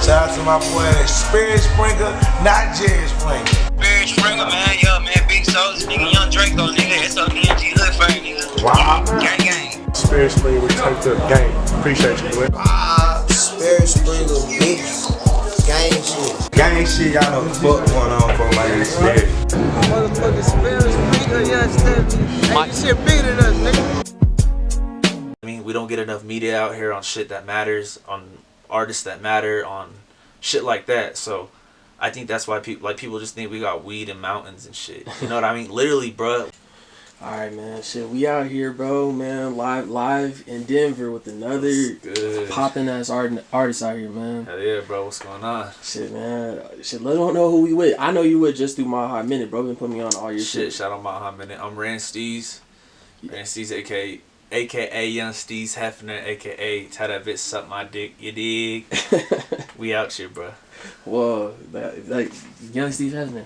Shout out to my boy Sperryspringer, not Jerry Springer. Sperryspringer, man, yo, man, Big Souls, nigga, Young Draco, nigga, SODNG, Hood Fire, nigga. Wow. Gang. Sperryspringer, we turned to the game. Appreciate you, boy. Sperryspringer, bitch. Gang shit. Gang shit, y'all know what the fuck going on for my name Sperry. Motherfucking Sperryspringer, you understand me? Hey, this shit bigger than us, nigga. I mean, we don't get enough media out here on shit that matters, on artists that matter, on shit like that. So I think that's why people just think we got weed in mountains and shit. You know what I mean? Literally, bro. Alright, man, shit, we out here, bro, man, live in Denver with another popping ass artist out here, man. Hell yeah, bro, what's going on? Shit, man, shit, let them know who we with. I know you with just through My Hot Minute, bro, been putting me on all your shit. Shout out My Hot Minute. I'm Ransteez, aka Young Steez Hefner, aka tell that bitch suck my dick, you dig? We out here, bro. Whoa, like Young Steez Hefner.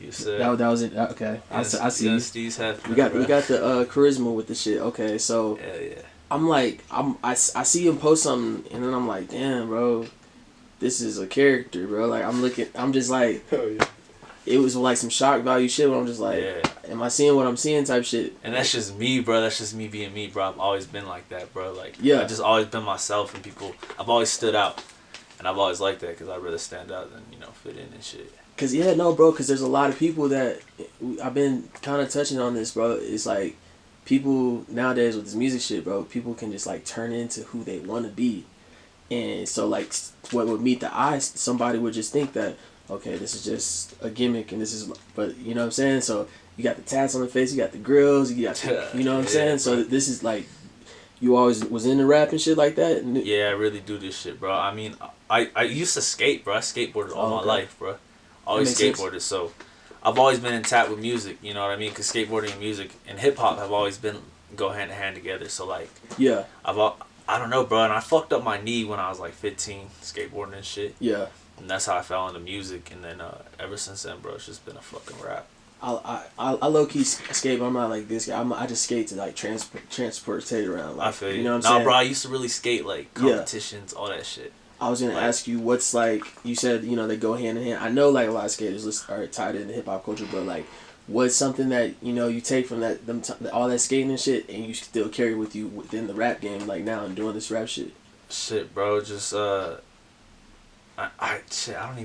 Yes, sir. That was it. Okay, I see. Young Steez Hefner. We got the charisma with the shit. Okay, so yeah. I see him post something and then I'm like, damn, bro, this is a character, bro. Like I'm just like, Hell yeah. It was like some shock value shit. But I'm just like, am I seeing what I'm seeing type shit. And that's just me, bro. That's just me being me, bro. I've always been like that, bro. Like, yeah, I've just always been myself, and I've always stood out, and I've always liked that because I'd rather stand out than fit in and shit. Cause cause there's a lot of people that I've been kind of touching on this, bro. It's like people nowadays with this music shit, bro. People can just like turn into who they want to be, and so like what would meet the eye, somebody would just think that okay, this is just a gimmick, and this is, but you know what I'm saying. So you got the tats on the face, you got the grills, you got you know what I'm saying. So this is like you always was into rap and shit like that. Yeah, I really do this shit, bro. I mean, I used to skate, bro. I skateboarded all my life, bro. Always skateboarded, so I've always been in tap with music, you know what I mean? Because skateboarding and music and hip hop have always been go hand in hand together. So like, yeah, I don't know, bro. And I fucked up my knee when I was like 15, skateboarding and shit. Yeah, and that's how I fell into music. And then ever since then, bro, it's just been a fucking rap. I low key skate, but I'm not like this guy. I just skate to like transport around. Like, I feel you. You know what I'm saying? Bro, I used to really skate like competitions, all that shit. I was gonna ask you what's like. You said they go hand in hand. I know like a lot of skaters are tied into hip hop culture, but like, what's something that you take from all that skating and shit, and you still carry with you within the rap game, like now and doing this rap shit? Shit, bro, just I don't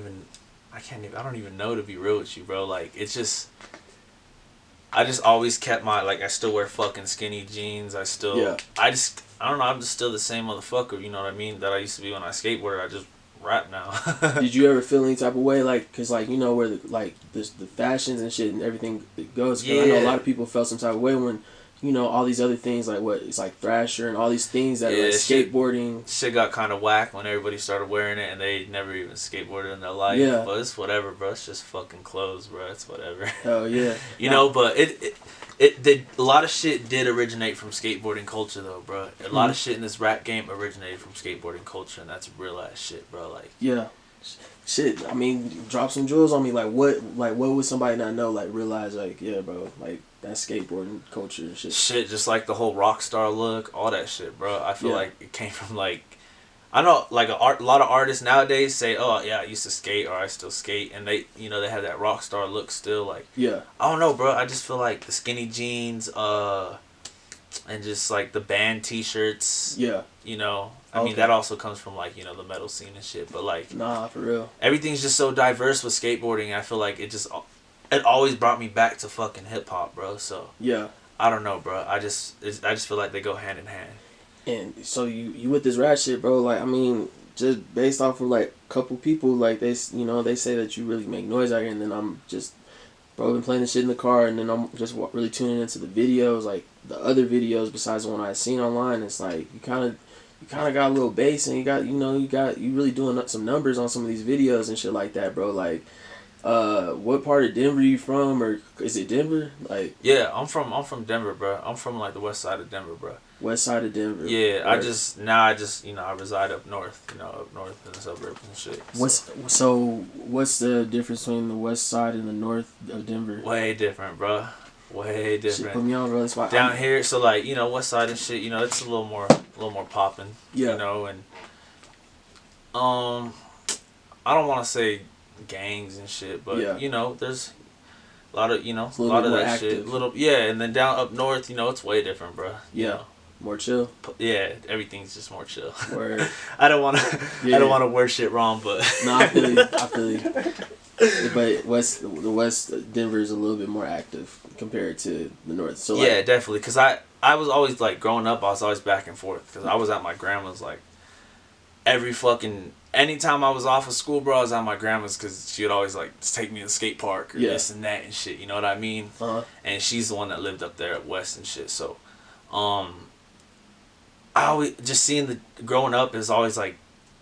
even know, to be real with you, bro. Like, it's just, I just always kept I still wear fucking skinny jeans. I don't know, I'm just still the same motherfucker, you know what I mean, that I used to be when I skateboarded. I just rap now. Did you ever feel any type of way, like, cause like, where the fashions and shit and everything goes? Cause I know a lot of people felt some type of way when, all these other things, like it's like Thrasher and all these things that are like skateboarding. Shit got kind of whack when everybody started wearing it and they never even skateboarded in their life. Yeah. But it's whatever, bro. It's just fucking clothes, bro. It's whatever. Hell yeah. But it did, a lot of shit did originate from skateboarding culture, though, bro. A lot of shit in this rap game originated from skateboarding culture, and that's real ass shit, bro. Like, yeah. Shit, I mean, drop some jewels on me. Like, what would somebody not know? Like, realize, like, yeah, bro, like, that's skateboarding culture and shit. Shit, just like the whole rock star look, all that shit, bro. I feel like it came from, like, I know, like, a lot of artists nowadays say, oh, yeah, I used to skate, or I still skate, and they, they have that rock star look still, like, yeah. I don't know, bro. I just feel like the skinny jeans, and just, like, the band t-shirts. Yeah. I mean, that also comes from, like, the metal scene and shit. But, like... Nah, for real. Everything's just so diverse with skateboarding. I feel like it always brought me back to fucking hip-hop, bro. So... Yeah. I don't know, bro. I just feel like they go hand in hand. And so you with this rap shit, bro, like, I mean, just based off of, like, a couple people, like, they say that you really make noise out here, and then I'm just... Bro, I've been playing this shit in the car, and then I'm just really tuning into the videos, like, the other videos besides the one I seen online. It's like, you kind of got a little bass, and you really doing some numbers on some of these videos and shit like that, bro. Like, what part of Denver you from, or is it Denver? Like, yeah, I'm from Denver, bro. I'm from like the west side of Denver, bro. West side of Denver. Yeah, right. I reside up north, up north in the suburbs and shit. What's the difference between the west side and the north of Denver? Way different, bro. Way different. Shit, put me on really spot. Down here, so like west side and shit, it's a little more popping. Yeah. And I don't want to say gangs and shit, but Yeah. you know, there's a lot of, you know, It's a a lot little of bit more that shit. active. Little, yeah, and then down up north, you know, it's way different, bro. You Yeah. know. More chill. Yeah, everything's just more chill. Word. I don't want to. Yeah. I don't want to word shit wrong, but. No, I feel you. I feel you. But the West Denver is a little bit more active compared to the North. So like, yeah, definitely. Cause I was always like growing up. I was always back and forth. Cause I was at my grandma's like every fucking anytime I was off of school, bro. I was at my grandma's because she would always like take me to the skate park or this and that and shit. You know what I mean? And she's the one that lived up there at West and shit. So, I always just seeing the growing up is always like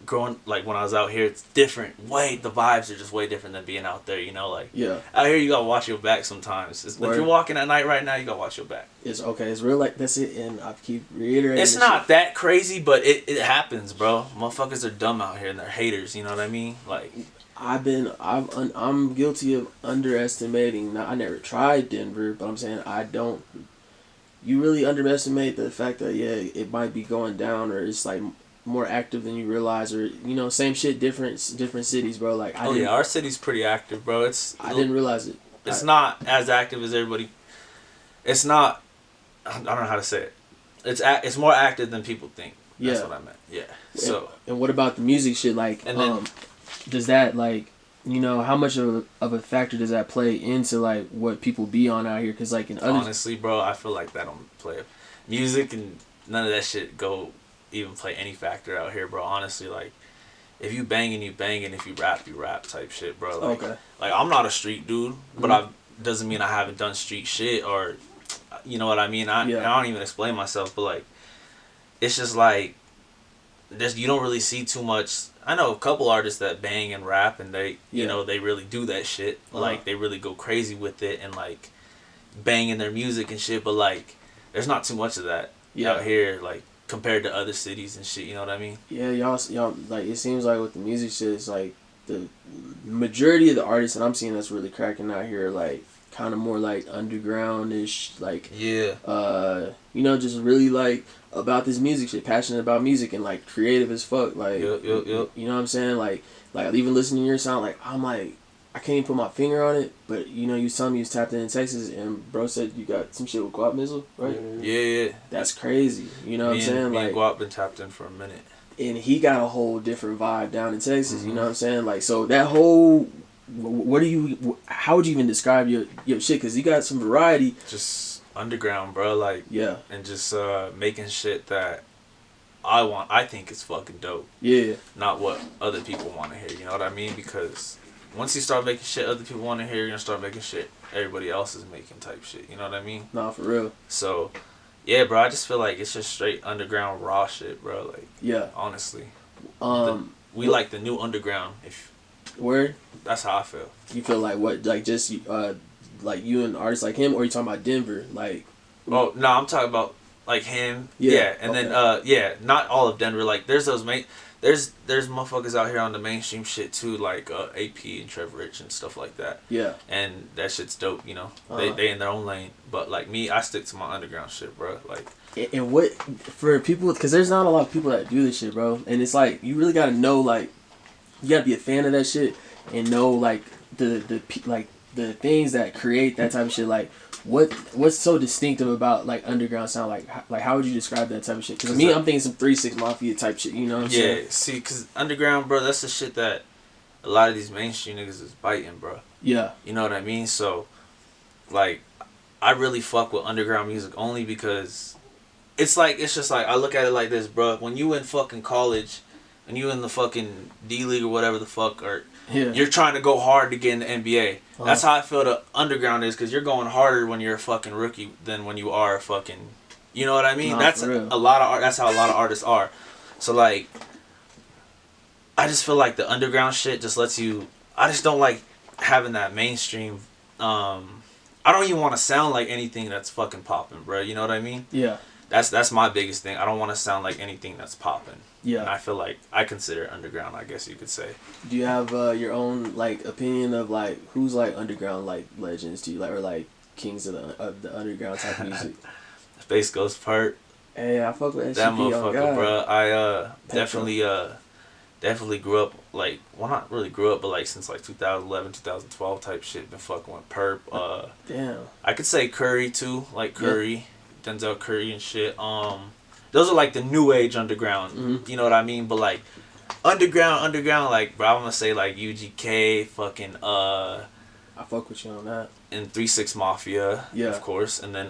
growing like when I was out here. It's different. The vibes are just way different than being out there. You know, like out here you gotta watch your back sometimes. If you're walking at night right now, you gotta watch your back. It's okay. It's real. Like that's it. And I keep reiterating. It's not that crazy, but it happens, bro. Motherfuckers are dumb out here and they're haters. You know what I mean? Like I'm guilty of underestimating. Now, I never tried Denver, but I'm saying I don't. You really underestimate the fact that it might be going down or it's like more active than you realize, or you know, same shit, different cities, bro. Like our city's pretty active, bro. I didn't realize it. It's not as active as everybody. It's not. I don't know how to say it. It's more active than people think. That's what I meant. Yeah. So. And what about the music shit? Like, and then, does that like, you know, how much of a factor does that play into like what people be on out here? Because like in other honestly, bro, I feel like that don't play. Music and none of that shit even play any factor out here, bro. Honestly, like if you banging, you banging. If you rap type shit, bro. Like, like I'm not a street dude, but doesn't mean I haven't done street shit or, you know what I mean. I don't even explain myself, but like, it's just like, you don't really see too much. I know a couple artists that bang and rap, and they, you know, they really do that shit. Like they really go crazy with it and like banging their music and shit. But like, there's not too much of that out here, like compared to other cities and shit. You know what I mean? Yeah, y'all like it seems like with the music shit, it's like the majority of the artists that I'm seeing that's really cracking out here, like kind of more like underground-ish, like you know, just really like about this music shit, passionate about music and like creative as fuck, like you know what I'm saying, like even listening to your sound, like I'm like I can't even put my finger on it, but you know, you told me you was tapped in Texas, and bro said you got some shit with Guap Mizzle, right? Yeah. That's crazy. You know what I'm saying? Me like and Guap been tapped in for a minute, and he got a whole different vibe down in Texas. You know what I'm saying? Like, so that whole, how would you even describe your shit? Because you got some variety. Just underground, bro. Like and just making shit that I think is fucking dope. Yeah. Not what other people want to hear. You know what I mean? Because once you start making shit other people want to hear, you're gonna start making shit everybody else is making type shit. You know what I mean? Nah, for real. So, yeah, bro. I just feel like it's just straight underground raw shit, bro. Like, honestly, we like the new underground. Word. That's how I feel. You feel like what? Like just like you and artists like him, or you talking about Denver? Like, oh no, I'm talking about like him. Yeah, and then not all of Denver. Like, there's those There's motherfuckers out here on the mainstream shit too, like AP and Trevor Rich and stuff like that. Yeah. And that shit's dope, you know. They in their own lane, but like me, I stick to my underground shit, bro. Like. And what for people? Because there's not a lot of people that do this shit, bro. And it's like you really gotta know, like, you gotta be a fan of that shit and know like the things that create that type of shit. Like, what's so distinctive about like underground sound? Like how would you describe that type of shit? Because me, I'm thinking some 3 6 Mafia type shit. You know what I'm saying? Yeah. See, because underground, bro, that's the shit that a lot of these mainstream niggas is biting, bro. Yeah. You know what I mean? So, like, I really fuck with underground music only because it's just like I look at it like this, bro. When you in fucking college and you in the fucking D League or whatever the fuck, or you're trying to go hard to get in the NBA. That's how I feel the underground is, because you're going harder when you're a fucking rookie than when you are a fucking, you know what I mean? That's a lot of that's how a lot of artists are. So like, I just feel like the underground shit just lets you. I just don't like having that mainstream. I don't even want to sound like anything that's fucking popping, bro. You know what I mean? Yeah. That's my biggest thing. I don't want to sound like anything that's popping. Yeah. And I feel like I consider it underground, I guess you could say. Do you have your own like opinion of like who's like underground like legends to you, like, or like kings of the underground type of music? Space Ghost Part. Hey, I fuck with that motherfucker, bro. I definitely definitely grew up like, well, not really grew up, but like since like 2011, 2012 type shit. Been fucking with Perp. Damn. I could say Curry too, like Curry, Denzel Curry and shit. Those are like the new age underground. Mm-hmm. You know what I mean? But like underground, like bro, I'm gonna say like UGK, fucking I fuck with you on that. And 3-6 Mafia, of course, and then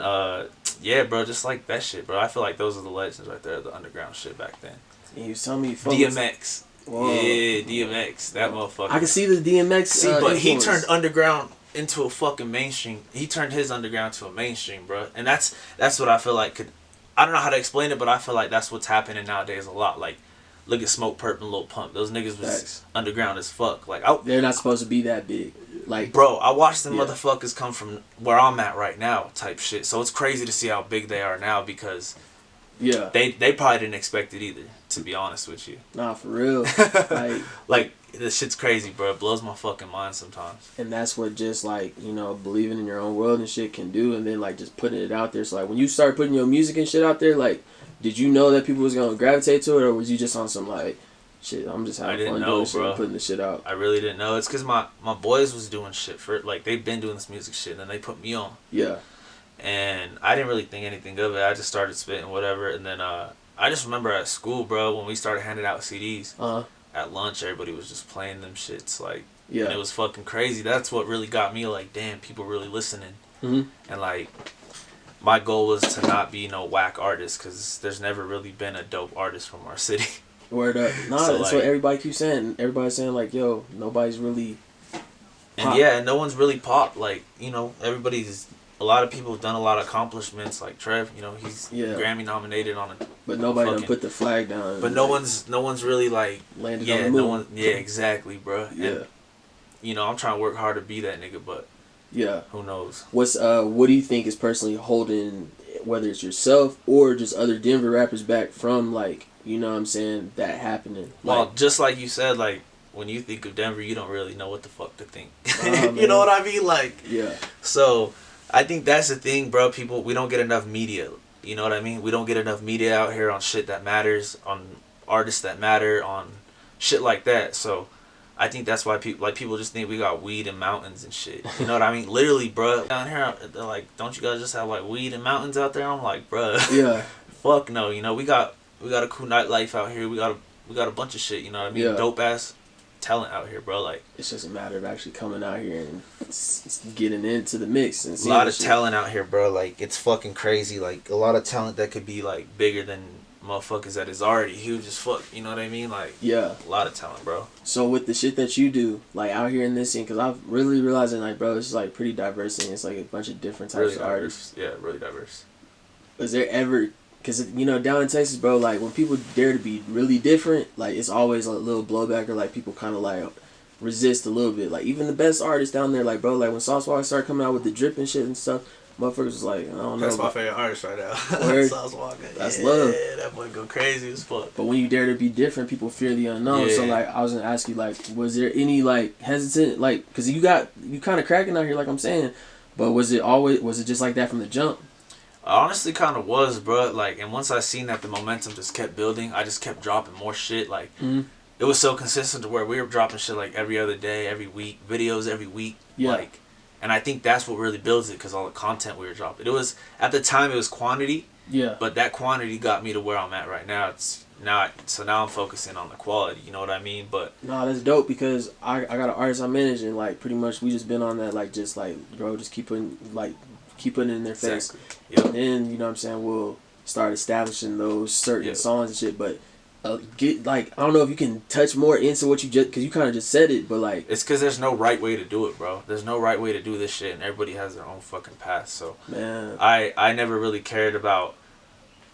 yeah, bro, just like that shit, bro. I feel like those are the legends right there, the underground shit back then. And you tell me DMX. Whoa. Yeah, DMX, that motherfucker. I can see the DMX. See, but influence. he turned underground into a fucking mainstream. He turned his underground to a mainstream, bro. And that's what I feel like could. I don't know how to explain it, but I feel like that's what's happening nowadays a lot. Like, look at Smoke Perp and Lil Pump. Those niggas was underground as fuck. Like, they're not supposed to be that big. Like, bro, I watched them motherfuckers come from where I'm at right now, type shit. So it's crazy to see how big they are now because. Yeah. They probably didn't expect it either, to be honest with you. Nah, for real. Like this shit's crazy, bro. It blows my fucking mind sometimes. And that's what just like, you know, believing in your own world and shit can do, and then like just putting it out there. So like when you start putting your music and shit out there, like did you know that people was gonna gravitate to it, or was you just on some like shit, I'm just having fun doing shit and putting the shit out? I really didn't know. It's cause my boys was doing shit for like they've been doing this music shit and then they put me on. Yeah. And I didn't really think anything of it. I just started spitting whatever, and then I just remember at school, bro, when we started handing out CDs. At lunch, everybody was just playing them shits, like, and it was fucking crazy. That's what really got me, like, damn, people really listening. Mm-hmm. And like, my goal was to not be no whack artist, because there's never really been a dope artist from our city. Word up. Nah, so, that's like, what everybody keeps saying. Everybody's saying, like, yo, nobody's really pop. And no one's really popped. Like, you know, a lot of people have done a lot of accomplishments, like Trev, you know, he's Grammy nominated on it. But nobody done put the flag down. But no one's really like landed on the moon. Exactly, bro. Yeah. And, you know, I'm trying to work hard to be that nigga, but who knows? What do you think is personally holding, whether it's yourself or just other Denver rappers, back from, like, you know what I'm saying, that happening? Well, like, just like you said, like, when you think of Denver, you don't really know what the fuck to think. You know what I mean? Like, so I think that's the thing, bro. People, we don't get enough media. You know what I mean? We don't get enough media out here on shit that matters, on artists that matter, on shit like that. So I think that's why people just think we got weed and mountains and shit. You know what I mean? Literally, bro. Down here, they're like, don't you guys just have like weed and mountains out there? I'm like, bro. Yeah. Fuck no. You know, we got a cool nightlife out here. We got a bunch of shit. You know what I mean? Dope ass talent out here, bro. Like, it's just a matter of actually coming out here and getting into the mix and a lot of talent out here, bro. Like, it's fucking crazy. Like, a lot of talent that could be like bigger than motherfuckers that is already huge as fuck. You know what I mean? Like, a lot of talent, bro. So with the shit that you do, like out here in this scene, because I've really realizing, like, bro, it's like pretty diverse and it's like a bunch of different types of artists. Yeah, really diverse. Was there ever, because, you know, down in Texas, bro, like, when people dare to be really different, like, it's always a little blowback, or, like, people kind of, like, resist a little bit. Like, even the best artists down there, like, bro, like, when Sauce Walker started coming out with the drip and shit and stuff, motherfuckers was like, I don't know. That's my favorite artist right now. Sauce Walker. That's love. Yeah, that boy go crazy as fuck. But when you dare to be different, people fear the unknown. So, like, I was going to ask you, like, was there any, like, hesitant, like, because you kind of cracking out here, like I'm saying, but was it just like that from the jump? I honestly kind of was, bro. Like, and once I seen that the momentum just kept building, I just kept dropping more shit. Like, it was so consistent to where we were dropping shit like every other day, every week, videos every week. Yeah. Like, and I think that's what really builds it, because all the content we were dropping. It was, at the time, it was quantity. Yeah. But that quantity got me to where I'm at right now. So now I'm focusing on the quality. You know what I mean? But nah, that's dope, because I got an artist I manage, and like pretty much we just been on that, like, just like, bro, just keep putting it in their face. Yep. And then, you know what I'm saying, we'll start establishing those certain songs and shit. But get, like, I don't know if you can touch more into what you just, because you kind of just said it, but like, it's because there's no right way to do it, bro. There's no right way to do this shit, and everybody has their own fucking path. So man, I never really cared about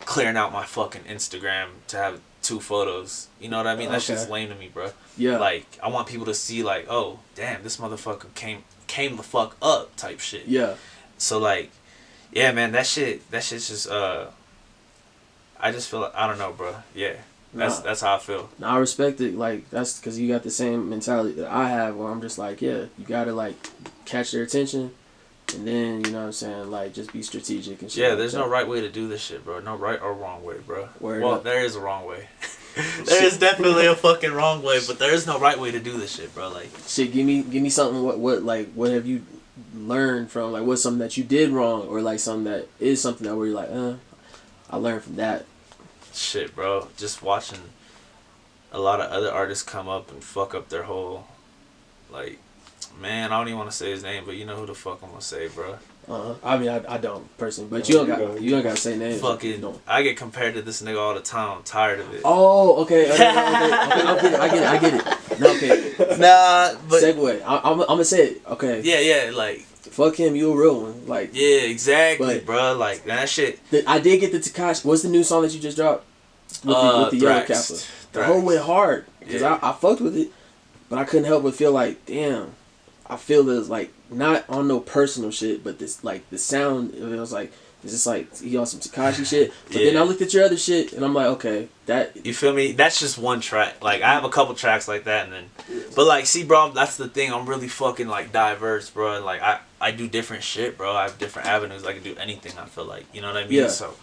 clearing out my fucking Instagram to have 2 photos. You know what I mean? That shit's lame to me, bro. Yeah. Like, I want people to see, like, oh damn, this motherfucker came the fuck up type shit. Yeah. So, like, yeah, man, that shit's just, I just feel like, I don't know, bro. Yeah, that's how I feel. I respect it. Like, that's because you got the same mentality that I have, where I'm just like, yeah, you gotta, like, catch their attention, and then, you know what I'm saying, like, just be strategic and shit. Yeah, there's no right way to do this shit, bro. No right or wrong way, bro. Well, there is a wrong way. There is definitely a fucking wrong way, but there is no right way to do this shit, bro. Like, shit, give me something. What have you learned from? Like, what's something that you did wrong, or like something that is something that where you're like, I learned from that. shit, bro. Just watching a lot of other artists come up and fuck up their whole, like, man, I don't even want to say his name, but you know who the fuck I'm gonna say, bro. I mean, I don't personally, but you don't got to say names. Fucking, I get compared to this nigga all the time. I'm tired of it. Oh, okay. I get it. No, okay. Nah, but segue. I'm gonna say it. Okay. Yeah, like, fuck him. You a real one. Like, yeah, exactly, but, bro. Like, that shit. I did get the Tekashi. What's the new song that you just dropped? With the yellow kappa. The whole went hard because I fucked with it, but I couldn't help but feel like, damn. I feel this like not on no personal shit, but this like the sound of it was like it's just like he on some Tekashi shit. But then I looked at your other shit and I'm like, okay, that you feel me? That's just one track. Like I have a couple tracks like that, and then, but like, see, bro, that's the thing. I'm really fucking like diverse, bro. Like I do different shit, bro. I have different avenues. I can do anything. I feel like, you know what I mean? Yeah. So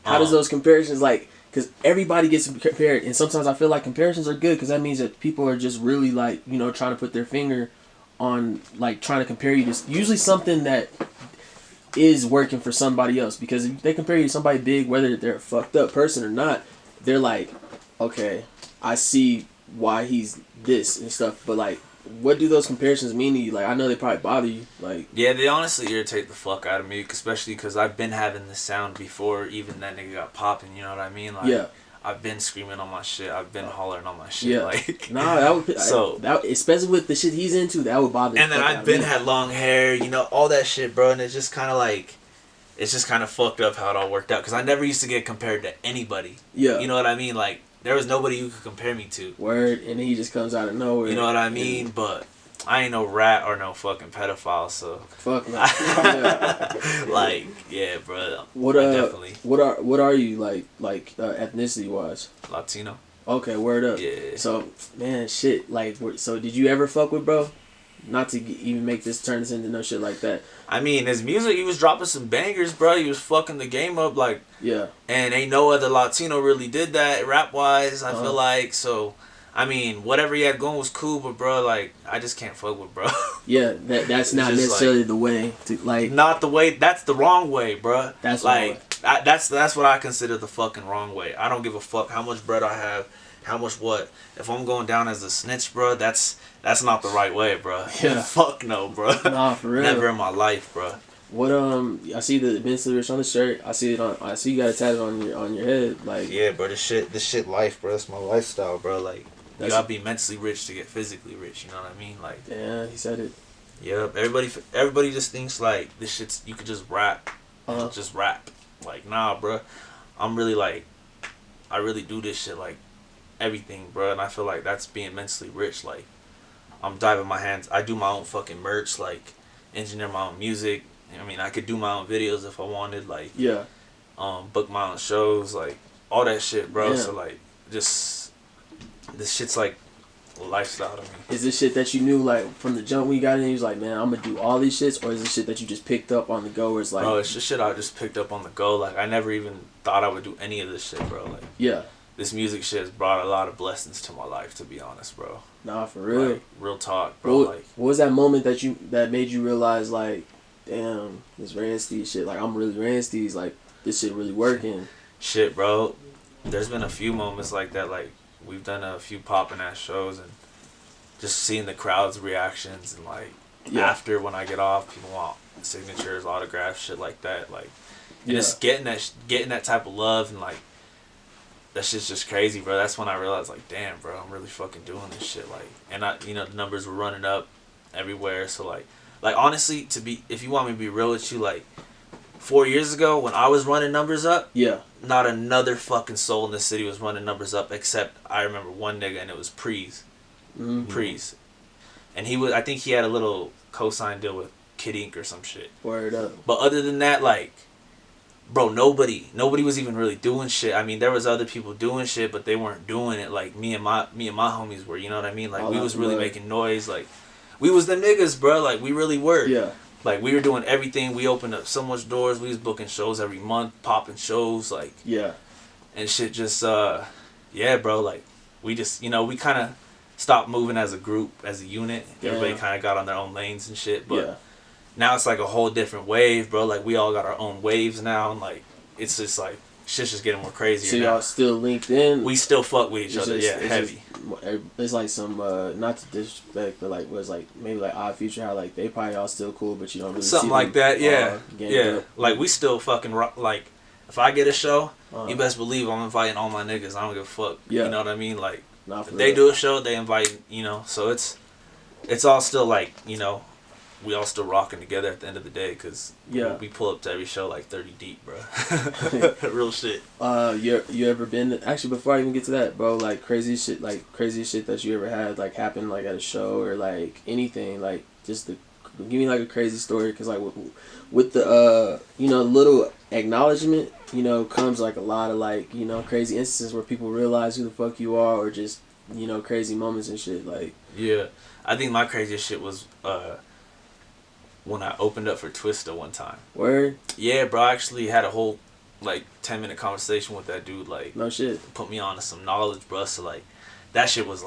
how does those comparisons like? Because everybody gets compared, and sometimes I feel like comparisons are good because that means that people are just really like trying to put their finger on like trying to compare you to usually something that is working for somebody else, because if they compare you to somebody big, whether they're a fucked up person or not, they're like, okay, I see why he's this and stuff. But like, what do those comparisons mean to you? Like, I know they probably bother you. Like, yeah, they honestly irritate the fuck out of me, especially because I've been having this sound before even that nigga got popping. You know what I mean? Like, yeah. I've been screaming on my shit. I've been hollering on my shit. Yeah. Like, nah, that would so especially with the shit he's into, that would bother. And then I've been had long hair, all that shit, bro. And it's just kind of like, it's just kind of fucked up how it all worked out. Because I never used to get compared to anybody. Yeah. You know what I mean? Like, there was nobody you could compare me to. Word, and then he just comes out of nowhere. You know what I mean? But I ain't no rat or no fucking pedophile, so fuck no. Like, yeah, bro. Definitely. What are you like ethnicity wise? Latino. Okay, word up. Yeah. So, man, shit. Like, so did you ever fuck with bro? Not to even make this turn this into no shit like that. I mean, his music, he was dropping some bangers, bro. He was fucking the game up, like. Yeah. And ain't no other Latino really did that rap wise. I feel like so. I mean, whatever he had going was cool, but bro, like, I just can't fuck with bro. Yeah, that's not necessarily like, the way to like. Not the way. That's the wrong way, bro. That's like that's what I consider the fucking wrong way. I don't give a fuck how much bread I have, how much what. If I'm going down as a snitch, bro, that's not the right way, bro. Yeah. Fuck no, bro. Nah, for real. Never in my life, bro. What I see the Bensley Rich on the shirt. I see you got it tatted on your head, like. Yeah, bro. This shit life, bro. That's my lifestyle, bro. Like. You gotta be mentally rich to get physically rich. You know what I mean? Like, yeah, he said it. Yep. Everybody just thinks like this shit's you could just rap, just rap. Like, nah, bro. I'm really like, I really do this shit like everything, bro. And I feel like that's being mentally rich. Like, I'm diving my hands. I do my own fucking merch, like engineer my own music. I mean, I could do my own videos if I wanted. Like, yeah. Book my own shows, like all that shit, bro. Yeah. So like, just. This shit's like a lifestyle to me. Is this shit that you knew like from the jump when you got in? You was like, man, I'm gonna do all these shits, or is this shit that you just picked up on the go? Where it's like, bro, it's just shit I just picked up on the go. Like I never even thought I would do any of this shit, bro. Like yeah, this music shit has brought a lot of blessings to my life, to be honest, bro. Nah, for real. Like, real talk, bro. What was that moment that made you realize like, damn, this Ransteez shit, like I'm really Ransteez, like this shit really working. Shit, bro. There's been a few moments like that, like. We've done a few poppin' ass shows and just seeing the crowd's reactions and like after when I get off, people want signatures, autographs, shit like that. Like, and just getting that type of love and like that shit's just crazy, bro. That's when I realized like, damn, bro, I'm really fucking doing this shit. Like, and the numbers were running up everywhere. So like honestly, if you want me to be real with you, like 4 years ago when I was running numbers up, not another fucking soul in the city was running numbers up except I remember one nigga, and it was Prees. Prees. And I think he had a little cosign deal with Kid Ink or some shit. Word up. But other than that, like, bro, nobody was even really doing shit. I mean, there was other people doing shit, but they weren't doing it like me and my homies were, you know what I mean? Like, we was really making noise, like, we was the niggas, bro, like, we really were. Yeah. Like, we were doing everything. We opened up so much doors. We was booking shows every month, popping shows, like. Yeah. And shit just, yeah, bro, like we just we kind of stopped moving as a group, as a unit. Everybody kind of got on their own lanes and shit. But now it's like a whole different wave, bro. Like we all got our own waves now, and like it's just like shit's just getting more crazy. So y'all still linked in? We still fuck with each other, heavy. It's like some not to disrespect, but like was like maybe like Odd Future, how like they probably all still cool, but you don't really something see like that. Yeah. Up. Like we still fucking rock. Like if I get a show, you best believe I'm inviting all my niggas. I don't give a fuck. Yeah. You know what I mean? Like if they do a show, they invite. So it's all still like we all still rocking together at the end of the day, because we pull up to every show like 30 deep, bro. Real shit. You ever been, actually before I even get to that, bro, like crazy shit that you ever had like happen like at a show or like anything, like just give me like a crazy story, because like with the little acknowledgement comes like a lot of like crazy instances where people realize who the fuck you are, or just crazy moments and shit. Like I think my craziest shit was when I opened up for Twista one time. Word? Yeah, bro. I actually had a whole, 10-minute conversation with that dude. Like, no shit. Put me on to some knowledge, bro. So, that shit was,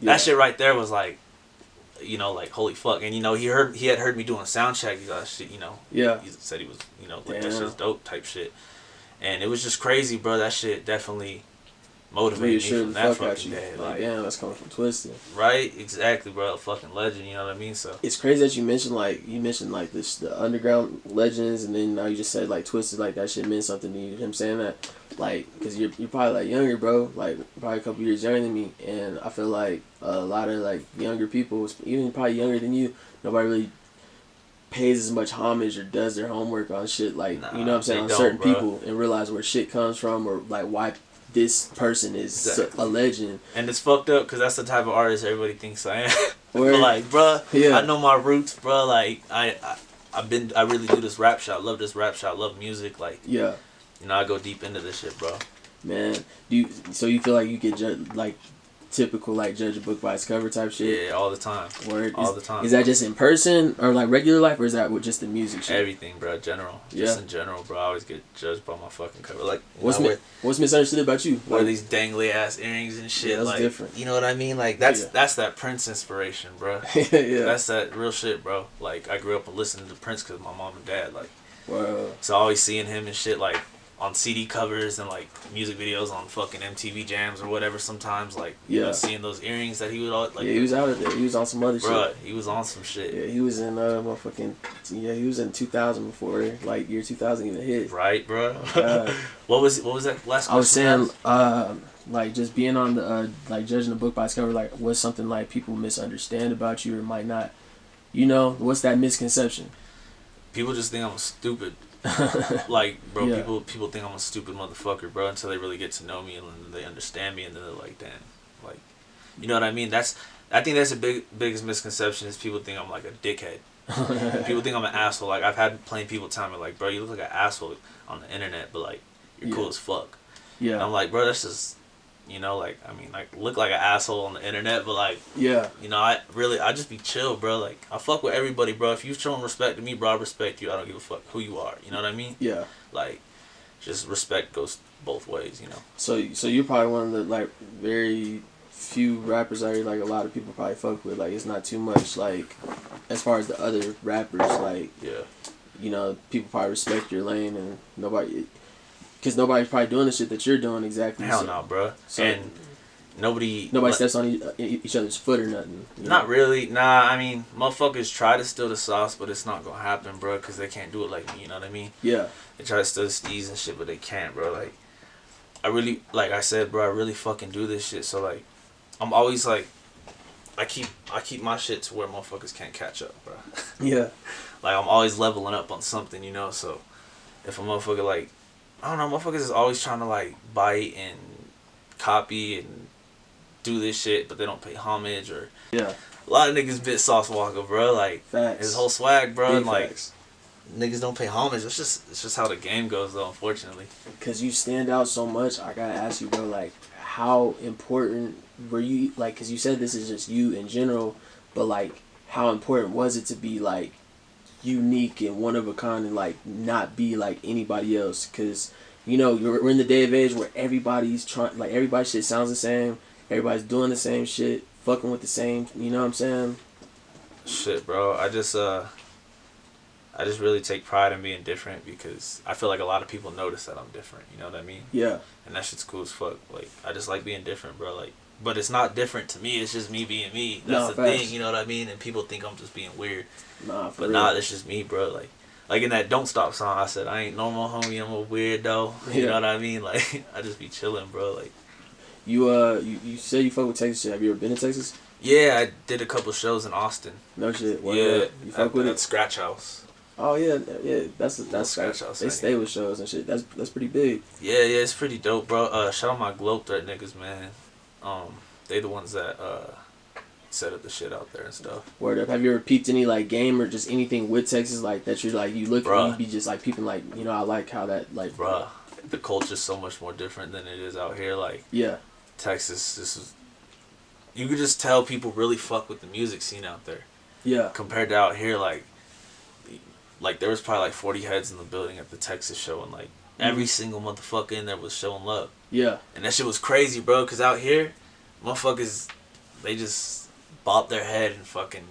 that shit right there was, holy fuck. And, he had heard me doing a sound check. He got shit, Yeah. He said he was, that shit's dope type shit. And it was just crazy, bro. That shit definitely motivated me from that fucking day. Like, yeah, that's coming from Twisted. Right? Exactly, bro. A fucking legend, you know what I mean? So it's crazy that you mentioned this the underground legends, and then now you just said Twisted, that shit meant something to you. Him saying that, because you're probably younger, bro, probably a couple years younger than me, and I feel like a lot of younger people, even probably younger than you, nobody really pays as much homage or does their homework on shit you know what I'm saying, on certain people, and realize where shit comes from, or why this person is a legend. And it's fucked up, because that's the type of artist everybody thinks I am. But bruh, I know my roots, bruh. I really do this rap shit. I love this rap shit. I love music. I go deep into this shit, bro. Man, so you feel like you get typical judge a book by its cover type shit? Yeah, all the time. Word? All the time. Is that just in person or regular life, or is that with just the music shit? Everything, bro. General. Just in general, bro. I always get judged by my fucking cover. What's misunderstood about you? Wear these dangly ass earrings and shit. Yeah, that's different. You know what I mean? That's that Prince inspiration, bro. Yeah. That's that real shit, bro. I grew up listening to Prince because my mom and dad. Wow. So always seeing him and shit on CD covers and music videos on fucking MTV Jams or whatever. Sometimes seeing those earrings that he would all he was out of there. He was on some other shit. He was on some shit. Yeah, he was in he was in 2000 before year 2000 even hit. Right, bro. What was that last question? I was saying just being on the judging a book by its cover, what's something people misunderstand about you or might not, what's that misconception? People just think I'm stupid. Bro, people think I'm a stupid motherfucker, bro, until they really get to know me and they understand me, and then they're like, damn, you know what I mean? I think that's the biggest misconception, is people think I'm a dickhead. People think I'm an asshole. I've had plenty of people tell me bro, you look like an asshole on the internet, but you're cool as fuck. Yeah. And I'm like, bro, that's just look like an asshole on the internet, but I just be chill, bro. I fuck with everybody, bro. If you showing respect to me, bro, I respect you. I don't give a fuck who you are. You know what I mean? Yeah. Just respect goes both ways, So you're probably one of the very few rappers a lot of people probably fuck with. It's not too much as far as the other rappers, people probably respect your lane, and nobody. Because nobody's probably doing the shit that you're doing exactly. Hell no, bro. So and nobody steps on each other's foot or nothing. Not really. Nah, I mean, motherfuckers try to steal the sauce, but it's not gonna happen, bro, because they can't do it like me, you know what I mean? Yeah. They try to steal the steez and shit, but they can't, bro. I really, I said, bro, I really fucking do this shit. So, I'm always, I keep my shit to where motherfuckers can't catch up, bro. Yeah. I'm always leveling up on something, So, if a motherfucker, I don't know, motherfuckers is always trying to bite and copy and do this shit, but they don't pay homage, or a lot of niggas bit Sauce Walker, bro. Facts. His whole swag, bro, big and facts. Niggas don't pay homage. It's just how the game goes, though, unfortunately. Cause you stand out so much. I gotta ask you, bro, how important were you? Cause you said this is just you in general, but how important was it to be unique and one of a kind, and not be like anybody else? Because you know, we're in the day of age where everybody's trying, like, everybody's shit sounds the same. Everybody's doing the same shit, fucking with the same, you know what I'm saying? Shit, bro. I just really take pride in being different because I feel like a lot of people notice that I'm different. You know what I mean? Yeah. And that shit's cool as fuck. Like, I just like being different, bro. Like, but it's not different to me. It's just me being me. That's the thing. You know what I mean? And people think I'm just being weird. Nah, for but real. nah, it's just me, bro. Like in that Don't Stop song, I said I ain't normal, homie. I'm a weirdo. You know what I mean? Like, I just be chilling, bro. Like, you said you fuck with Texas shit. Have you ever been to Texas? Yeah, I did a couple shows in Austin. No shit. Yeah, you fuck with it? Scratch House. Oh yeah. That's Scratch House. They stay with shows and shit. That's pretty big. Yeah, it's pretty dope, bro. Shout out my Globe Threat niggas, man. They the ones that set up the shit out there and stuff. Word up. Have you ever peeped any like game or just anything with Texas like that? You're like you look and you be just like peeping like, you know, I like how that like. Bruh, the culture's so much more different than it is out here. Like, yeah, Texas, this is. You could just tell people really fuck with the music scene out there. Yeah. Compared to out here, like there was probably like 40 heads in the building at the Texas show, and like every single motherfucker in there was showing love. Yeah. And that shit was crazy, bro. Cause out here, motherfuckers, they just bop their head and fucking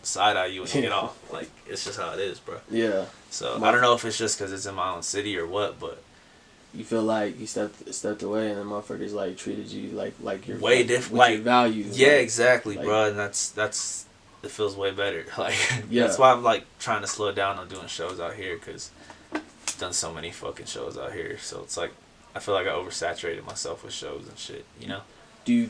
side eye you and get off. Like, it's just how it is, bro. Yeah. So I don't know if it's just cause it's in my own city or what, but. You feel like you stepped away and the motherfuckers like treated you like you're way different, like your values. Yeah, like, exactly, like, bro. And that's it feels way better. Like, yeah. That's why I'm like trying to slow down on doing shows out here because I've done so many fucking shows out here. So it's like I feel like I oversaturated myself with shows and shit. You know? Do you,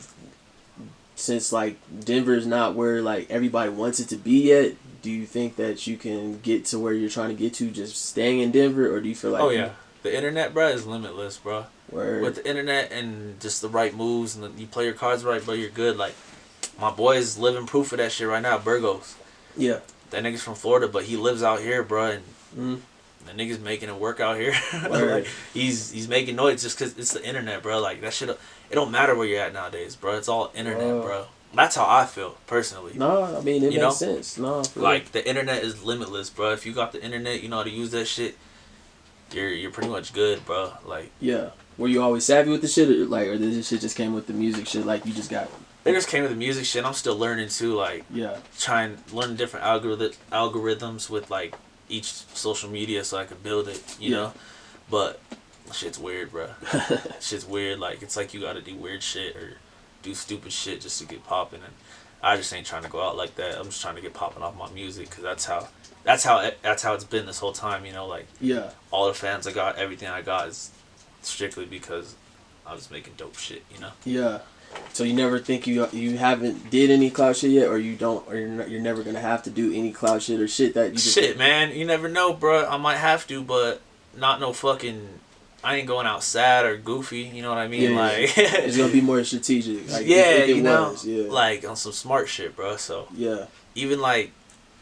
since like Denver's not where like everybody wants it to be yet, do you think that you can get to where you're trying to get to just staying in Denver, or do you feel like? Oh yeah. The internet, bro, is limitless, bro. Word. With the internet and just the right moves and you play your cards right, bro, you're good. Like, my boy's living proof of that shit right now, Burgos. Yeah. That nigga's from Florida, but he lives out here, bro, and the nigga's making it work out here. Like, he's making noise just because it's the internet, bro. Like, that shit, it don't matter where you're at nowadays, bro. It's all internet, bro. That's how I feel, personally. No, I mean, it makes sense. No, like, the internet is limitless, bro. If you got the internet, you know how to use that shit. You're pretty much good, bro. Like, yeah. Were you always savvy with the shit, or like, or this shit just came with the music shit? Like, you just got. It just came with the music shit. I'm still learning too. Like, trying learn different algorithms with like each social media so I could build it. You know, but shit's weird, bro. Shit's weird. Like, it's like you got to do weird shit or do stupid shit just to get popping, and I just ain't trying to go out like that. I'm just trying to get popping off my music because that's how it's been this whole time, you know, like, all the fans I got, everything I got is strictly because I was making dope shit, you know? Yeah. So you never think you haven't did any cloud shit yet, or you don't, or you're never gonna have to do any cloud shit or shit that you just... Shit, man, you never know, bro. I might have to, but not no fucking... I ain't going out sad or goofy, you know what I mean? Like, it's gonna be more strategic. Like, you know, like on some smart shit, bro. So even like,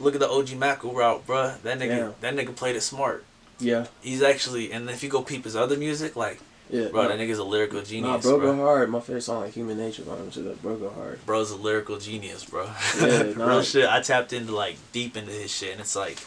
look at the OG Macko route, bro. That nigga played it smart. Yeah, he's actually, and if you go peep his other music, like, bro, that nigga's a lyrical genius. Bro, go hard. My favorite song, like Human Nature, bro. Bro, go hard. Bro's a lyrical genius, bro. Yeah, real shit. I tapped into like deep into his shit, and it's like.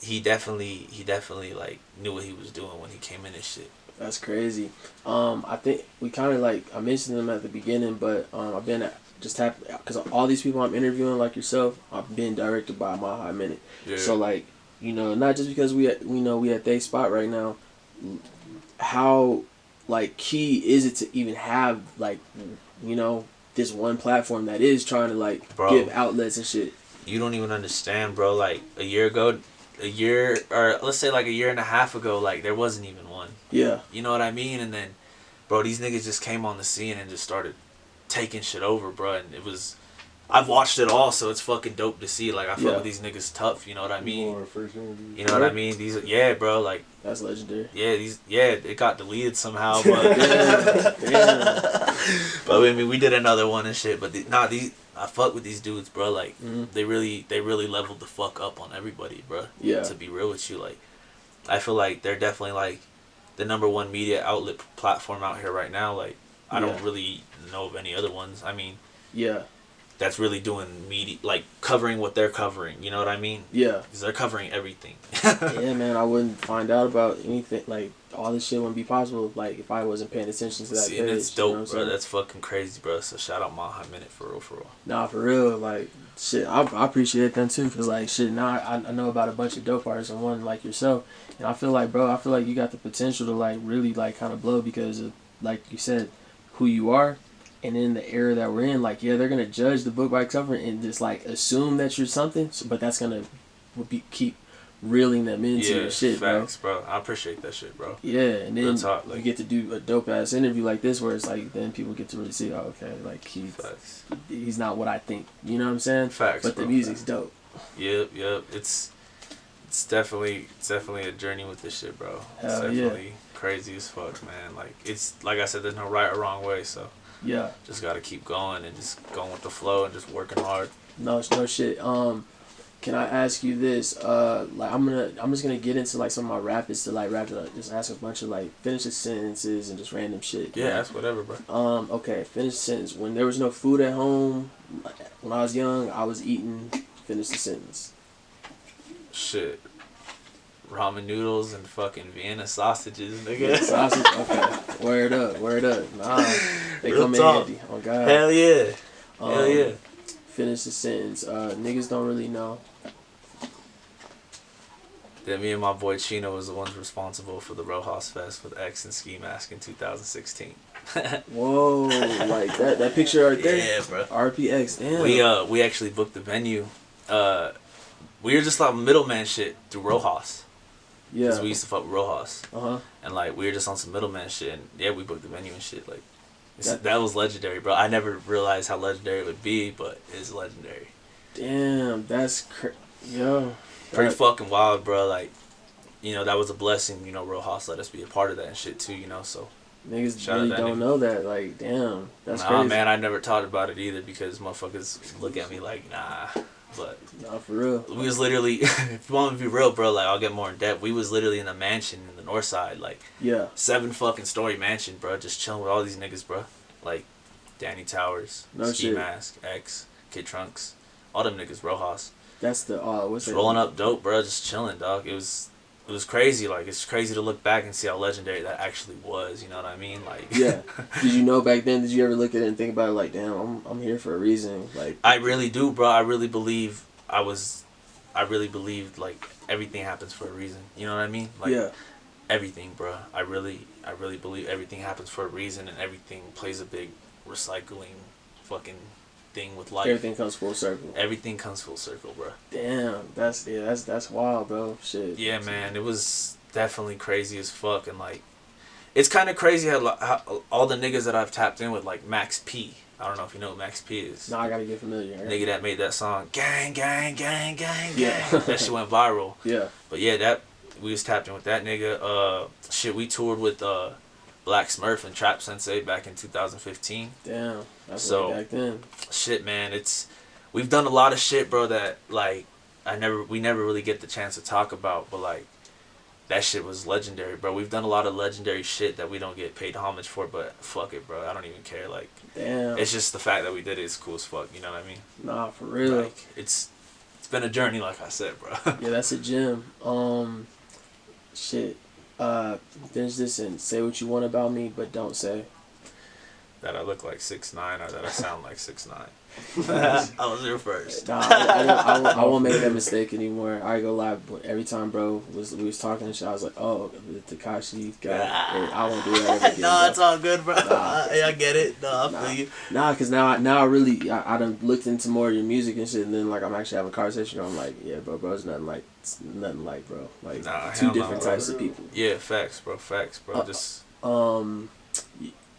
He definitely like knew what he was doing when he came in this shit. That's crazy. I think we kind of like, I mentioned them at the beginning, but I've been just tapped because all these people I'm interviewing like yourself, I've been directed by My High Minute. Yeah. So like, you know, not just because we know we at their spot right now, how like key is it to even have like, you know, this one platform that is trying to like give outlets and shit. You don't even understand, bro. Like a year or let's say like a year and a half ago, like there wasn't even one. Yeah. You know what I mean? And then, bro, these niggas just came on the scene and just started taking shit over, bro. And it was, I've watched it all, so it's fucking dope to see. Like, I fuck with these niggas tough, you know what I mean? You know what I mean? These, bro, like. That's legendary. Yeah, it got deleted somehow, but. But I mean, we did another one and shit, but I fuck with these dudes, bro. Like, they really leveled the fuck up on everybody, bro. Yeah. To be real with you, like, I feel like they're definitely like the #1 media outlet platform out here right now. Like, I don't really know of any other ones. I mean, that's really doing media, like covering what they're covering. You know what I mean? Yeah. Because they're covering everything. Yeah, man. I wouldn't find out about anything. Like all this shit wouldn't be possible. Like if I wasn't paying attention to that See, page. and it's dope, you know bro. That's fucking crazy, bro. So shout out my high minute for real, for real. Nah, for real. Like shit, I appreciate them too. Cause like shit, now I know about a bunch of dope artists and one like yourself, and I feel like, bro, I feel like you got the potential to like really like kind of blow because of, like you said, who you are. And in the era that we're in, like, yeah, they're gonna judge the book by cover and just like assume that you're something, but that's gonna keep reeling them into your shit, facts, bro. I appreciate that shit, bro. Yeah, and then talk, like, you get to do a dope ass interview like this, where it's like then people get to really see, oh, okay, like he's not what I think. You know what I'm saying? Facts, but bro, the music's dope. Yep. It's definitely a journey with this shit, bro. It's Hell definitely crazy as fuck, man. Like it's like I said, there's no right or wrong way, so yeah, just gotta keep going and just going with the flow and just working hard. No shit. Can I ask you this? Like I'm just gonna get into like some of my rapids to like wrap it up. Just ask a bunch of like finish the sentences and just random shit. Yeah, ask whatever, bro. Okay, finish the sentence. When there was no food at home, when I was young, I was eating. Finish the sentence. Shit. Ramen noodles and fucking Vienna sausages, nigga. Yeah, sausage. Okay. Word up. Nah, they Real come talk. in handy. Oh God. Hell yeah. Hell yeah. Finish the sentence. Niggas don't really know. That me and my boy Chino was the ones responsible for the Rojas Fest with X and Ski Mask in 2016. Whoa, like that picture right there. Yeah, bro. RPX, damn. We actually booked the venue. We were just like middleman shit through Rojas. Yeah. Because we used to fuck with Rojas. Uh-huh. And like we were just on some middleman shit, and yeah, we booked the venue and shit. Like that was legendary, bro. I never realized how legendary it would be, but it's legendary. Damn, that's yo. Pretty fucking wild, bro. Like, you know, that was a blessing. You know, Rojas let us be a part of that and shit too. You know, so niggas really don't know that. Like, damn, that's crazy. Nah, man, I never talked about it either because motherfuckers look at me like, nah. But nah, for real. We was literally, if you want to be real, bro, like I'll get more in depth. We was literally in a mansion in the north side, like 7 fucking story mansion, bro, just chilling with all these niggas, bro. Like Danny Towers, Ski Mask, X, Kid Trunks, all them niggas, Rojas. That's the what's that? Rolling up dope, bro, just chilling, dog. It was crazy. Like it's crazy to look back and see how legendary that actually was. You know what I mean? Like yeah. Did you know back then? Did you ever look at it and think about it like, damn, I'm here for a reason? Like I really do, bro. I really believed like everything happens for a reason. You know what I mean? Like everything, bro. I really believe everything happens for a reason, and everything plays a big recycling fucking thing with life. Everything comes full circle. Everything comes full circle, bro. Damn, that's wild, bro. Shit. Yeah, man, it was definitely crazy as fuck, and like, it's kind of crazy how all the niggas that I've tapped in with, like Max P. I don't know if you know what Max P is. No, I gotta get familiar. Nigga that made that song, gang, gang, gang, gang, yeah. gang. That shit went viral. Yeah. But yeah, we was tapped in with that nigga. Shit, we toured with Black Smurf and Trap Sensei back in 2015. Damn, that's so way back then. Shit, man, we've done a lot of shit, bro, that like we never really get the chance to talk about, but like that shit was legendary, bro. We've done a lot of legendary shit that we don't get paid homage for, but fuck it, bro. I don't even care. Like, damn, it's just the fact that we did it is cool as fuck. You know what I mean? Nah, for real. Like, it's been a journey, like I said, bro. Yeah, that's a gem. Shit. Finish this and say what you want about me, but don't say that I look like 6ix9ine or that I sound like 6ix9ine. I was here first. Nah, I won't make that mistake anymore. I go live every time, bro. We was talking and shit. I was like, oh, the Tekashi guy. I won't do that ever again. No, it's all good, bro. I get it. No, I feel you. Nah, cause now I really I done looked into more of your music and shit, and then like I'm actually having a conversation. I'm like, yeah, bro, it's nothing like, bro. Like two different types of people. Yeah, facts, bro. Just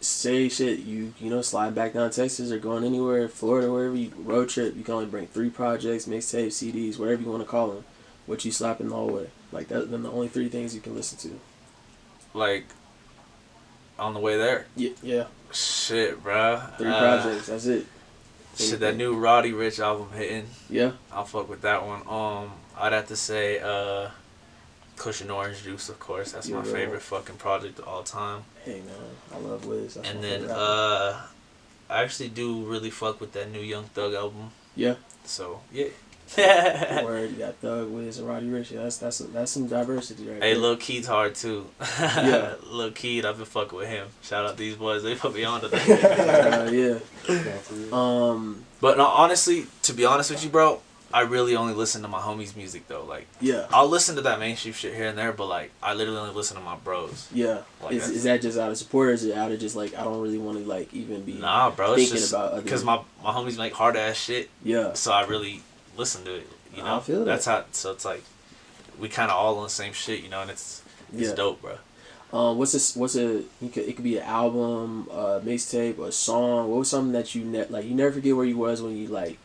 say shit, you know, slide back down Texas or going anywhere, Florida, wherever you road trip, you can only bring 3 projects, mixtapes, CDs, whatever you want to call them. What you slapping the whole way. Like that, then the only 3 things you can listen to. Like on the way there. Yeah. Shit, bro. 3 projects. That's it. Shit, that new Roddy Ricch album hitting. Yeah. I'll fuck with that one. I'd have to say Cushion Orange Juice, of course. That's my favorite fucking project of all time. Hey man, I love Wiz. That's and then I actually do really fuck with that new Young Thug album. Yeah. So yeah. Word, you got Thug, Wiz, and Roddy Ricch. That's some diversity right Hey, there. Lil Keith's hard too. Yeah. Lil Keith, I've been fucking with him. Shout out these boys, they put me on to that. Yeah. But no, honestly, to be honest with you, bro, I really only listen to my homies' music though. Like, yeah, I'll listen to that mainstream shit here and there, but like, I literally only listen to my bros. Yeah. Like, Is that just out of support, or is it out of just like I don't really want to like even be nah, bro, thinking it's just about other because my homies make hard ass shit. Yeah. So I really listen to it. You know, I feel that. That's how. So it's like we kind of all on the same shit. You know, and it's dope, bro. What's a it could be an album, mixtape, a song. What was something that you you never forget where you was when you like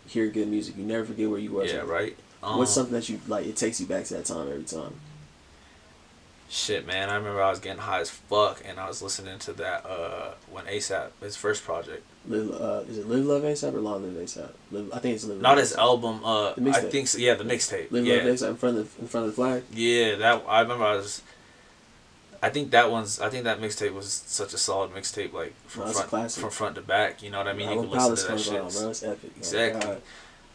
hear good music. You never forget where you was. Yeah, right. What's something that you like? It takes you back to that time every time. Shit, man. I remember I was getting high as fuck, and I was listening to that when ASAP, his first project. Is it Live Love ASAP or Long Live ASAP? I think it's Live. Not Love his album. I think so, yeah, the mixtape. Live Love ASAP in front of the flag. Yeah, that I remember. I think that mixtape was such a solid mixtape, like from front to back. You know what I mean? You can listen to that shit. Bro, it's epic. Exactly.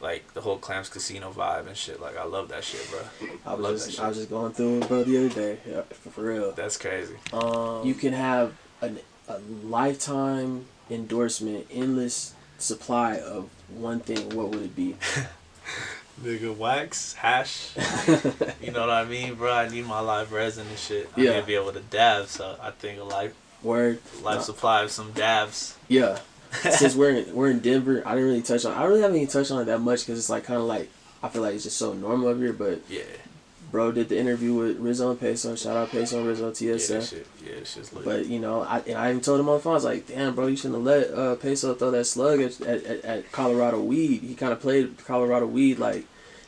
Like the whole Clams Casino vibe and shit. Like I love that shit, bro. I was just going through it, bro, the other day. Yeah, for real. That's crazy. You can have a lifetime endorsement, endless supply of one thing. What would it be? Nigga, wax, hash. You know what I mean, bro? I need my live resin and shit. I Yeah. need to be able to dab, so I think a life supply of some dabs. Yeah. Since we're in Denver, I really haven't even touched on it that much because it's like kind of like I feel like it's just so normal up here. But yeah, bro did the interview with Rizzo and Peso. Shout out Peso and Rizzo TSF. Yeah, that shit's lit. But you know, I even told him on the phone. I was like, damn, bro, you shouldn't have let Peso throw that slug at Colorado weed. He kind of played Colorado weed like.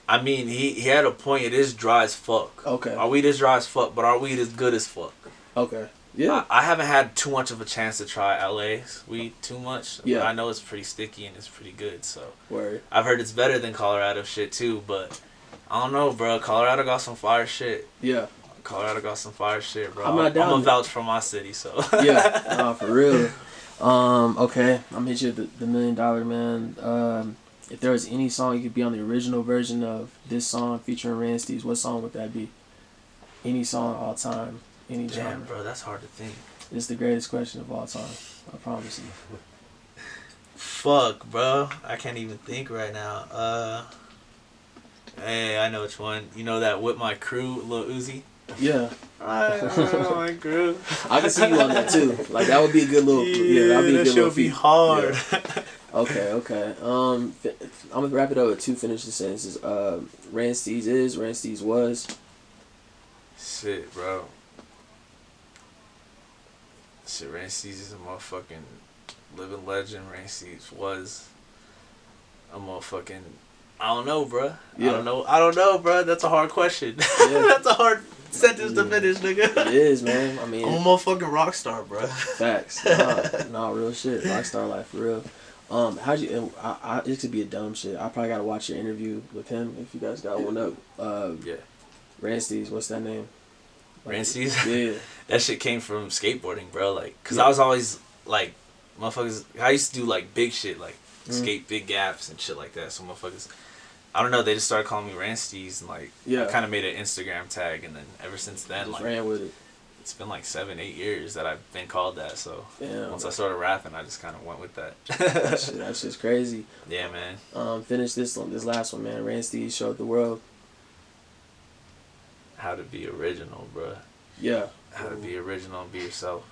I mean, he had a point. It is dry as fuck. Okay. Our weed is dry as fuck, but our weed is good as fuck. Okay. Yeah. I haven't had too much of a chance to try LA's weed too much. Yeah. But I know it's pretty sticky and it's pretty good, so. Word. I've heard it's better than Colorado shit too, but I don't know, bro. Colorado got some fire shit. Yeah. Colorado got some fire shit, bro. I'm not down. I'm a vouch for my city, so. Yeah. Nah, for real. Okay. I'm gonna hit you with the $1 million man. If there was any song you could be on the original version of this song featuring Ransteez, what song would that be? Any song all time, any genre. Damn, bro, that's hard to think. It's the greatest question of all time. I promise you. Fuck, bro. I can't even think right now. Hey, I know which one. You know that With My Crew, Lil Uzi? Yeah. I know my crew. I can see you on that too. Like that would be a good little. Yeah, that would be a good little. That should be hard. Yeah. Okay. I'm gonna wrap it up with 2 finished sentences. Ransteez is, Ransteez was. Shit, bro. Shit, Ransteez is a motherfucking living legend. Ransteez was a motherfucking. I don't know, bro. Yeah. I don't know, bro. That's a hard question. Yeah. That's a hard sentence to finish, nigga. It is, man. I mean, I'm a motherfucking rock star, bro. Facts. Nah, real shit. Rockstar life, for real. How'd you? It could be a dumb shit. I probably gotta watch your interview with him if you guys got one up. Yeah. Ransteez, what's that name? Ransteez? Yeah. That shit came from skateboarding, bro. Like, cause I was always like, motherfuckers. I used to do like big shit, like skate big gaps and shit like that. So motherfuckers, I don't know. They just started calling me Ransteez, and like, I kind of made an Instagram tag, and then ever since then, just like, ran with it. It's been like 7-8 years that I've been called that. So once I bro. started rapping, I just kind of went with that. That's just crazy. Yeah, man. Finish this last one, man. Ransteez showed the world How to be original, bro. Yeah. How to be original and be yourself.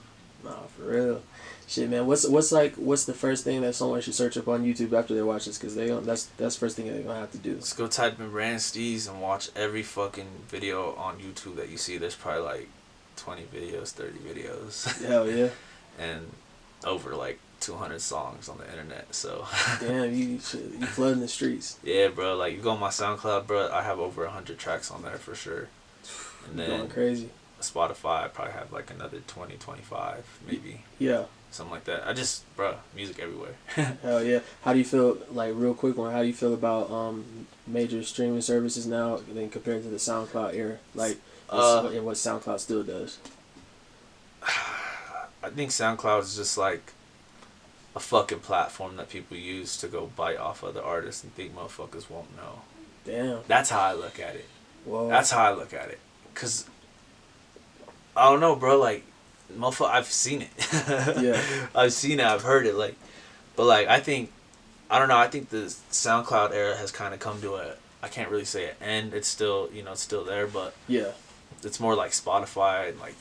Nah, for real. Shit, man. What's the first thing that someone should search up on YouTube after they watch this? Because that's the first thing they're gonna have to do. Let's go type in Ransteez and watch every fucking video on YouTube that you see. There's probably like 20 videos, 30 videos. Hell yeah. And over like 200 songs on the internet. So damn, you flooding the streets. Yeah, bro. Like you go on my SoundCloud, bro. I have over 100 tracks on there for sure. And then going crazy. Spotify, I probably have like another 20, 25, maybe. Yeah. Something like that. Bro, music everywhere. Hell yeah. How do you feel, like real quick one, how do you feel about major streaming services now then compared to the SoundCloud era? Like, and what SoundCloud still does? I think SoundCloud is just like, a fucking platform that people use to go bite off other artists and think motherfuckers won't know. Damn. That's how I look at it. Whoa. That's how I look at it. Cause I don't know, bro. Like, motherfucker, I've seen it. Yeah. I've seen it. I've heard it. Like, but like, I think the SoundCloud era has kind of come to a. I can't really say an end. It's still, it's still there, but yeah, it's more like Spotify and like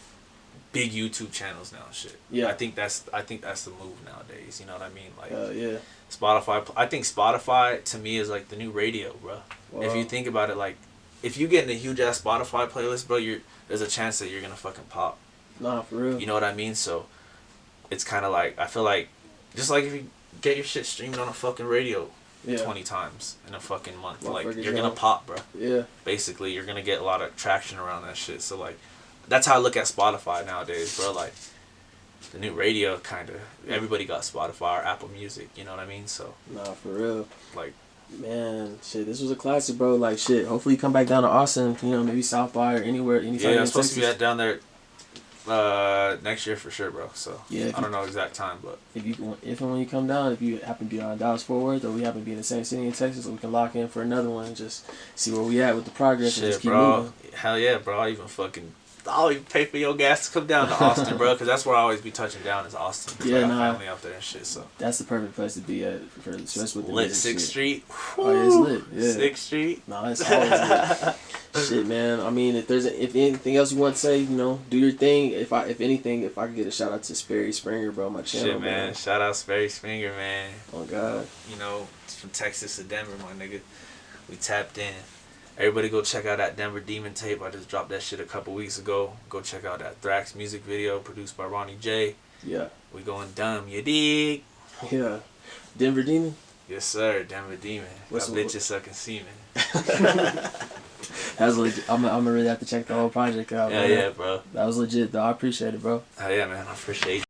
big YouTube channels now and shit. Yeah. I think that's the move nowadays. You know what I mean? Like, yeah. Spotify. I think Spotify to me is like the new radio, bro. Wow. If you think about it, like, if you get in a huge ass Spotify playlist, bro, there's a chance that you're gonna fucking pop. Nah, for real. You know what I mean? So, it's kind of like, I feel like, just like if you get your shit streamed on a fucking radio 20 times in a fucking month, like, you're gonna pop, bro. Yeah. Basically, you're gonna get a lot of traction around that shit. So, like, that's how I look at Spotify nowadays, bro. Like, the new radio, kind of, everybody got Spotify or Apple Music, you know what I mean? So, nah, for real. Like, man, shit, this was a classic, bro. Like, shit, hopefully you come back down to Austin, maybe South by or anywhere, anytime. Yeah, I'm supposed to be down there next year for sure, bro. So, yeah, I don't know exact time, but if and when you come down, if you happen to be on Dallas Fort Worth, or we happen to be in the same city in Texas, we can lock in for another one and just see where we at with the progress and just keep moving. Hell yeah, bro. I'll even pay for your gas to come down to Austin, bro, because that's where I always be touching down is Austin. Yeah, I got family out there and shit, so. That's the perfect place to be at, especially with the lit 6th Street. Oh, yeah, it's lit. Yeah. 6th Street. Nah, it's always lit. Shit, man. I mean, if anything else you want to say, do your thing. If I could get a shout out to Sperryspringer, bro, my channel. Shit, man. Shout out Sperryspringer, man. Oh God. It's from Texas to Denver, my nigga. We tapped in. Everybody go check out that Denver Demon tape. I just dropped that shit a couple weeks ago. Go check out that Thrax music video produced by Ronnie J. Yeah. We going dumb, you dig? Yeah. Denver Demon? Yes, sir. Denver Demon. What's I bet you sucking semen. That was legit. I'm gonna really have to check the whole project out. Yeah, man. Yeah, bro. That was legit, though. I appreciate it, bro. Oh, yeah, man. I appreciate it.